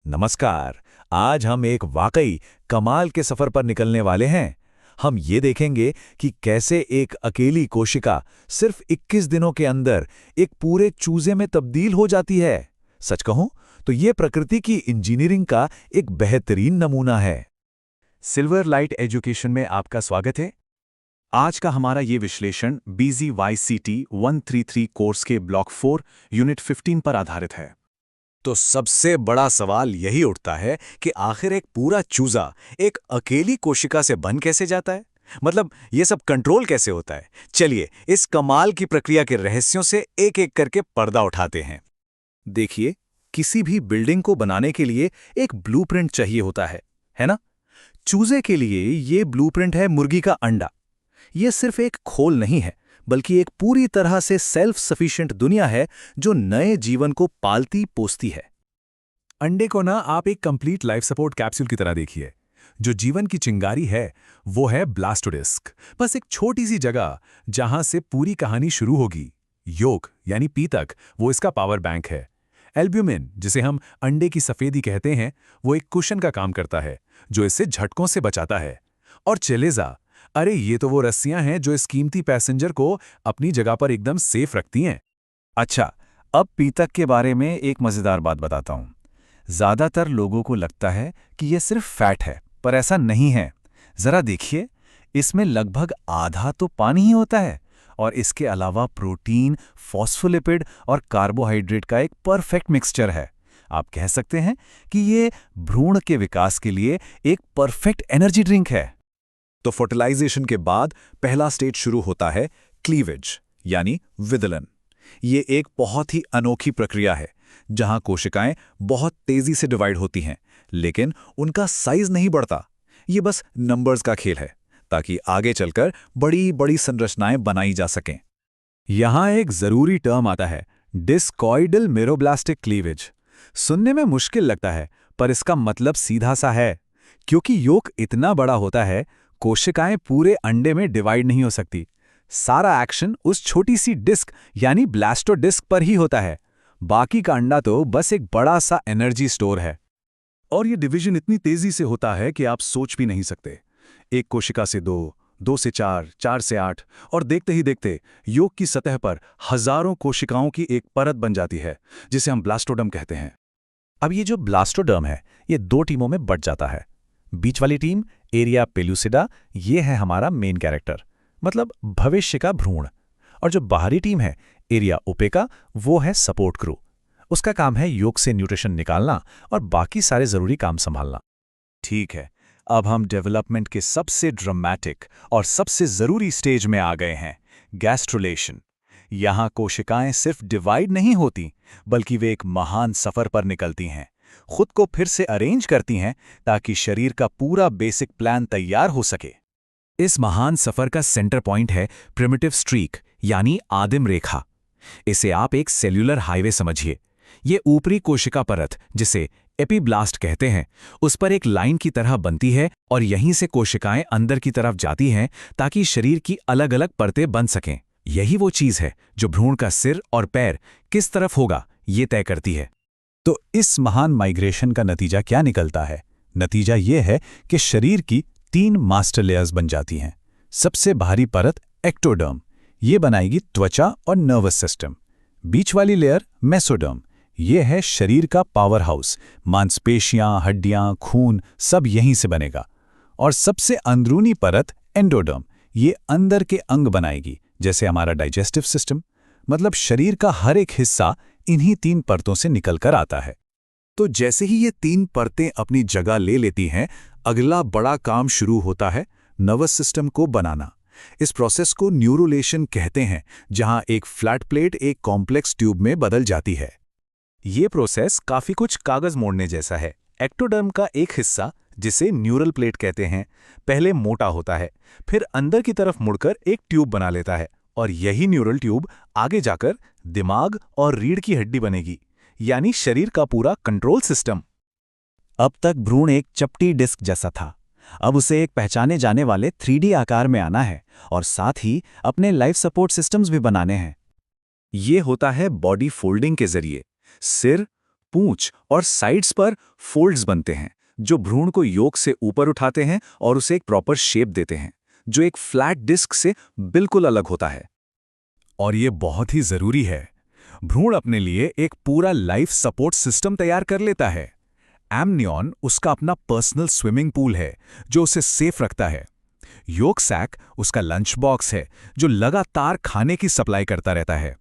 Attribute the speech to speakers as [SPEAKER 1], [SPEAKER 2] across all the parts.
[SPEAKER 1] नमस्कार। आज हम एक वाकई कमाल के सफर पर निकलने वाले हैं। हम ये देखेंगे कि कैसे एक अकेली कोशिका सिर्फ 21 दिनों के अंदर एक पूरे चूजे में तब्दील हो जाती है। सच कहूं तो ये प्रकृति की इंजीनियरिंग का एक बेहतरीन नमूना है।
[SPEAKER 2] सिल्वर लाइट एजुकेशन में आपका स्वागत है। आज का हमारा ये विश्लेषण BZYCT 133 कोर्स के ब्लॉक 4 यूनिट 15 पर आधारित है।
[SPEAKER 1] तो सबसे बड़ा सवाल यही उठता है कि आखिर एक पूरा चूजा एक अकेली कोशिका से बन कैसे जाता है। मतलब ये सब कंट्रोल कैसे होता है। चलिए इस कमाल की प्रक्रिया के रहस्यों से एक एक करके पर्दा उठाते हैं। देखिए, किसी भी बिल्डिंग को बनाने के लिए एक ब्लूप्रिंट चाहिए होता है ना? चूजे के लिए ये ब्लूप्रिंट है मुर्गी का अंडा। ये सिर्फ एक खोल नहीं है, बल्कि एक पूरी तरह से सेल्फ सफिशिएंट दुनिया है जो नए जीवन को पालती पोसती है।
[SPEAKER 3] अंडे को ना आप एक कंप्लीट लाइफ सपोर्ट कैप्सूल की तरह देखिए। जो जीवन की चिंगारी है वो है ब्लास्टोडिस्क, बस एक छोटी सी जगह जहां से पूरी कहानी शुरू होगी। योक यानी पीतक, वो इसका पावर बैंक है। एल्ब्यूमिन, जिसे हम अंडे की सफेदी कहते हैं, वो एक कुशन का काम करता है जो इसे झटकों से बचाता है। और चेलेजा, अरे ये तो वो रस्सियां हैं जो इस कीमती पैसेंजर को अपनी जगह पर एकदम सेफ रखती हैं।
[SPEAKER 2] अच्छा, अब पीतक के बारे में एक मजेदार बात बताता हूं। ज्यादातर लोगों को लगता है कि यह सिर्फ फैट है, पर ऐसा नहीं है। जरा देखिए, इसमें लगभग आधा तो पानी ही होता है और इसके अलावा प्रोटीन, फॉस्फोलिपिड और कार्बोहाइड्रेट का एक परफेक्ट मिक्सचर है। आप कह सकते हैं कि ये भ्रूण के विकास के लिए एक परफेक्ट एनर्जी ड्रिंक है।
[SPEAKER 1] तो फर्टिलाइजेशन के बाद पहला स्टेज शुरू होता है क्लीवेज यानी विदलन। ये एक बहुत ही अनोखी प्रक्रिया है जहां कोशिकाएं बहुत तेजी से डिवाइड होती हैं, लेकिन उनका साइज नहीं बढ़ता। ये बस नंबर्स का खेल है ताकि आगे चलकर बड़ी बड़ी संरचनाएं बनाई जा सकें।
[SPEAKER 3] यहां एक जरूरी टर्म आता है, डिस्कॉइडल मेरोब्लास्टिक क्लीवेज। सुनने में मुश्किल लगता है, पर इसका मतलब सीधा सा है। क्योंकि योक इतना बड़ा होता है, कोशिकाएं पूरे अंडे में डिवाइड नहीं हो सकती। सारा एक्शन उस छोटी सी डिस्क यानी ब्लास्टोडिस्क पर ही होता है। बाकी का अंडा तो बस एक बड़ा सा एनर्जी स्टोर है।
[SPEAKER 2] और ये डिवीजन इतनी तेजी से होता है कि आप सोच भी नहीं सकते। एक कोशिका से 2, 2 से 4, 4 से 8 और देखते ही देखते योक की सतह पर हजारों कोशिकाओं की एक परत बन जाती है, जिसे हम ब्लास्टोडर्म कहते हैं।
[SPEAKER 1] अब ये जो ब्लास्टोडर्म है, ये 2 टीमों में बंट जाता है। बीच वाली टीम एरिया पेलुसिडा, ये है हमारा मेन कैरेक्टर, मतलब भविष्य का भ्रूण। और जो बाहरी टीम है एरिया ओपेका, वो है सपोर्ट क्रू। उसका काम है योक से न्यूट्रिशन निकालना और बाकी सारे जरूरी काम संभालना।
[SPEAKER 2] ठीक है, अब हम डेवलपमेंट के सबसे ड्रामेटिक और सबसे जरूरी स्टेज में आ गए हैं, गैस्ट्रुलेशन। यहां कोशिकाएं सिर्फ डिवाइड नहीं होती, बल्कि वे एक महान सफर पर निकलती हैं। खुद को फिर से अरेंज करती हैं ताकि शरीर का पूरा बेसिक प्लान तैयार हो सके।
[SPEAKER 3] इस महान सफर का सेंटर पॉइंट है प्रिमिटिव स्ट्रीक यानी आदिम रेखा। इसे आप एक सेल्यूलर हाईवे समझिए। ये ऊपरी कोशिका परत, जिसे एपिब्लास्ट कहते हैं, उस पर एक लाइन की तरह बनती है और यहीं से कोशिकाएं अंदर की तरफ जाती हैं ताकि शरीर की अलग अलग परतें बन सकें। यही वो चीज है जो भ्रूण का सिर और पैर किस तरफ होगा ये तय करती है।
[SPEAKER 1] तो इस महान माइग्रेशन का नतीजा क्या निकलता है? नतीजा ये है कि शरीर की 3 मास्टर लेयर्स बन जाती हैं। सबसे बाहरी परत एक्टोडर्म, ये बनाएगी त्वचा और नर्वस सिस्टम। बीच वाली लेयर मेसोडर्म, ये है शरीर का पावर हाउस, मांसपेशियां, हड्डियां, खून सब यहीं से बनेगा। और सबसे अंदरूनी परत एंडोडर्म, ये अंदर के अंग बनाएगी, जैसे हमारा डाइजेस्टिव सिस्टम। मतलब शरीर का हर एक हिस्सा इन्हीं 3 परतों से निकलकर आता है।
[SPEAKER 2] तो जैसे ही ये 3 परतें अपनी जगह ले लेती हैं, अगला बड़ा काम शुरू होता है, नर्वस सिस्टम को बनाना। इस प्रोसेस को न्यूरोलेशन कहते हैं, जहां एक फ्लैट प्लेट एक कॉम्प्लेक्स ट्यूब में बदल जाती है। ये प्रोसेस काफी कुछ कागज मोड़ने जैसा है। एक्टोडर्म का एक हिस्सा, जिसे न्यूरल प्लेट कहते हैं, पहले मोटा होता है, फिर अंदर की तरफ मुड़कर एक ट्यूब बना लेता है और यही न्यूरल ट्यूब आगे जाकर दिमाग और रीढ़ की हड्डी बनेगी, यानी शरीर का पूरा कंट्रोल सिस्टम।
[SPEAKER 1] अब तक भ्रूण एक चपटी डिस्क जैसा था। अब उसे एक पहचाने जाने वाले 3D आकार में आना है और साथ ही अपने लाइफ सपोर्ट सिस्टम्स भी बनाने हैं।
[SPEAKER 2] ये होता है बॉडी फोल्डिंग के जरिए। सिर, पूंछ और साइड्स पर फोल्ड्स बनते हैं जो भ्रूण को योक से ऊपर उठाते हैं और उसे एक प्रॉपर शेप देते हैं, जो एक फ्लैट डिस्क से बिल्कुल अलग होता है।
[SPEAKER 3] और ये बहुत ही जरूरी है, भ्रूण अपने लिए एक पूरा लाइफ सपोर्ट सिस्टम तैयार कर लेता है। एमनियन उसका अपना पर्सनल स्विमिंग पूल है जो उसे सेफ रखता है। योक सैक उसका लंच बॉक्स है जो लगातार खाने की सप्लाई करता रहता है।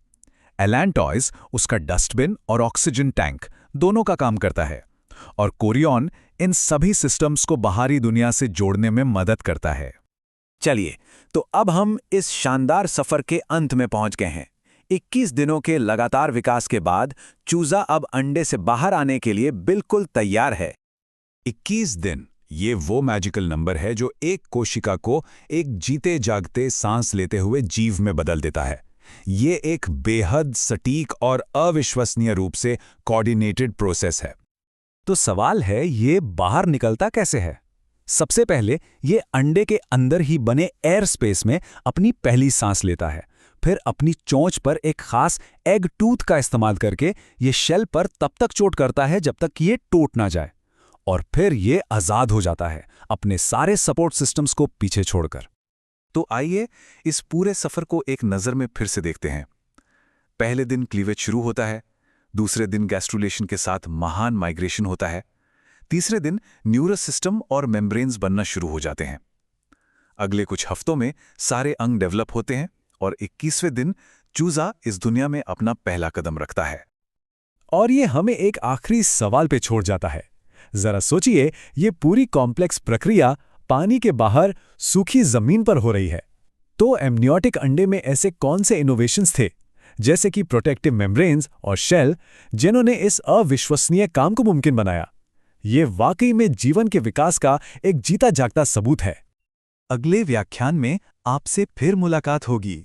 [SPEAKER 3] एलेंटॉयज उसका डस्टबिन और ऑक्सीजन टैंक दोनों का काम करता है। और कोरियन इन सभी सिस्टम्स को बाहरी दुनिया से जोड़ने में मदद करता है।
[SPEAKER 1] चलिए, तो अब हम इस शानदार सफर के अंत में पहुंच गए हैं। 21 दिनों के लगातार विकास के बाद चूजा अब अंडे से बाहर आने के लिए बिल्कुल तैयार है।
[SPEAKER 2] 21 दिन, ये वो मैजिकल नंबर है जो एक कोशिका को एक जीते जागते सांस लेते हुए जीव में बदल देता है। ये एक बेहद सटीक और अविश्वसनीय रूप से कोऑर्डिनेटेड प्रोसेस है।
[SPEAKER 3] तो सवाल है, ये बाहर निकलता कैसे है? सबसे पहले ये अंडे के अंदर ही बने एयर स्पेस में अपनी पहली सांस लेता है। फिर अपनी चोंच पर एक खास एग टूथ का इस्तेमाल करके ये शेल पर तब तक चोट करता है जब तक ये टूट ना जाए, और फिर ये आजाद हो जाता है अपने सारे सपोर्ट सिस्टम्स को पीछे छोड़कर।
[SPEAKER 2] तो आइए इस पूरे सफर को एक नज़र में फिर से देखते हैं। पहले दिन क्लीवेज शुरू होता है, दूसरे दिन गैस्ट्रुलेशन के साथ महान माइग्रेशन होता है, तीसरे दिन न्यूरस सिस्टम और मेम्ब्रेन्स बनना शुरू हो जाते हैं। अगले कुछ हफ्तों में सारे अंग डेवलप होते हैं और 21वें दिन चूजा इस दुनिया में अपना पहला कदम रखता है।
[SPEAKER 3] और ये हमें एक आखिरी सवाल पे छोड़ जाता है। जरा सोचिए, ये पूरी कॉम्प्लेक्स प्रक्रिया पानी के बाहर सूखी जमीन पर हो रही है। तो एमनियोटिक अंडे में ऐसे कौन से इनोवेशंस थे, जैसे कि प्रोटेक्टिव मेम्ब्रेन्स और शेल, जिन्होंने इस अविश्वसनीय काम को मुमकिन बनाया? ये वाकई में जीवन के विकास का एक जीता जागता सबूत है।
[SPEAKER 2] अगले व्याख्यान में आपसे फिर मुलाकात होगी।